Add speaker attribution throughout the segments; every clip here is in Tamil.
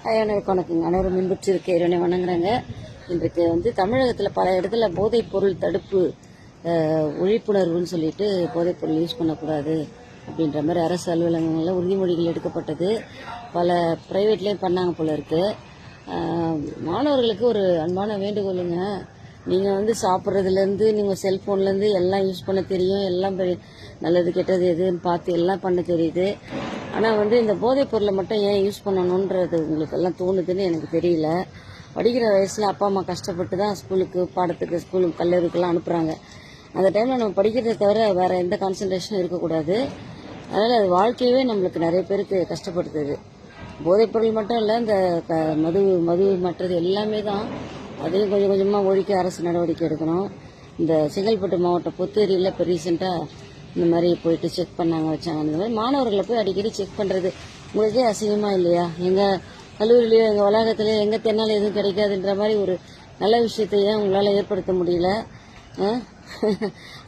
Speaker 1: வணக்கங்க. அனைவரும் மின்புற்று இருக்க இறைவனை வணங்குறாங்க. இன்றைக்கு தமிழகத்தில் பல இடத்துல போதைப் பொருள் தடுப்பு விழிப்புணர்வுன்னு சொல்லிட்டு போதைப் பொருள் யூஸ் பண்ணக்கூடாது அப்படின்ற மாதிரி அரசு அலுவலகங்களில் உறுதிமொழிகள் எடுக்கப்பட்டது. பல ப்ரைவேட்லேயும் பண்ணாங்க போல இருக்கு. மாணவர்களுக்கு ஒரு அன்பான வேண்டுகோளுங்க. நீங்கள் சாப்பிட்றதுலேருந்து நீங்கள் செல்ஃபோன்லேருந்து எல்லாம் யூஸ் பண்ண தெரியும். எல்லாம் நல்லது கெட்டது எதுன்னு பார்த்து எல்லாம் பண்ண தெரியுது. ஆனால் இந்த போதைப் பொருளை மட்டும் ஏன் யூஸ் பண்ணணுன்றது உங்களுக்கு எல்லாம் தோணுதுன்னு எனக்கு தெரியல. படிக்கிற வயசில் அப்பா அம்மா கஷ்டப்பட்டு தான் பாடத்துக்கு ஸ்கூலுக்கு கல்லூரிக்கெல்லாம் அனுப்புகிறாங்க. அந்த டைமில் நம்ம படிக்கிறத தவிர வேறு எந்த கான்சன்ட்ரேஷனும் இருக்கக்கூடாது. அதனால் அது வாழ்க்கையவே நம்மளுக்கு நிறைய பேருக்கு கஷ்டப்படுத்துது. போதைப் பொருள் மட்டும் இல்லை, இந்த மது மற்றது எல்லாமே தான். அதையும் கொஞ்சம் கொஞ்சமாக ஒழிக்க அரசு நடவடிக்கை எடுக்கணும். இந்த செங்கல்பட்டு மாவட்டம் புத்தேரியில் இப்போ ரீசெண்டாக இந்த மாதிரி போயிட்டு செக் பண்ணாங்க, வச்சாங்க. இந்த மாதிரி மாணவர்களை போய் அடிக்கடி செக் பண்ணுறது உங்களுக்கே அசிங்கமாக இல்லையா? எங்கள் கல்லூரியிலையோ எங்கள் வளாகத்திலேயோ எங்கே தென்னாலும் எதுவும் கிடைக்காதுன்ற மாதிரி ஒரு நல்ல விஷயத்தையே உங்களால் ஏற்படுத்த முடியல.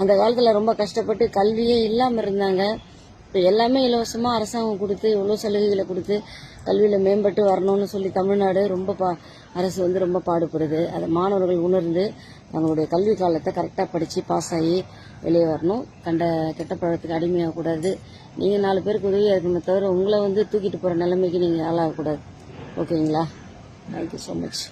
Speaker 1: அந்த காலத்தில் ரொம்ப கஷ்டப்பட்டு கல்வியே இல்லாமல் இருந்தாங்க. இப்போ எல்லாமே இலவசமாக அரசாங்கம் கொடுத்து இவ்வளோ சலுகைகளை கொடுத்து கல்வியில் மேம்பட்டு வரணும்னு சொல்லி தமிழ்நாடு அரசு ரொம்ப பாடுபடுது. அதை மாணவர்கள் உணர்ந்து தங்களுடைய கல்வி காலத்தை கரெக்டாக படித்து பாஸ் ஆகி வெளியே வரணும். கெட்ட பழத்துக்கு அடிமையாகக்கூடாது. நீங்கள் 4 பேருக்கு உதவியாக இருக்கணுமே தவிர உங்களை தூக்கிட்டு போகிற நிலைமைக்கு நீங்கள் ஆளாகக்கூடாது. ஓகேங்களா? Thank you so much.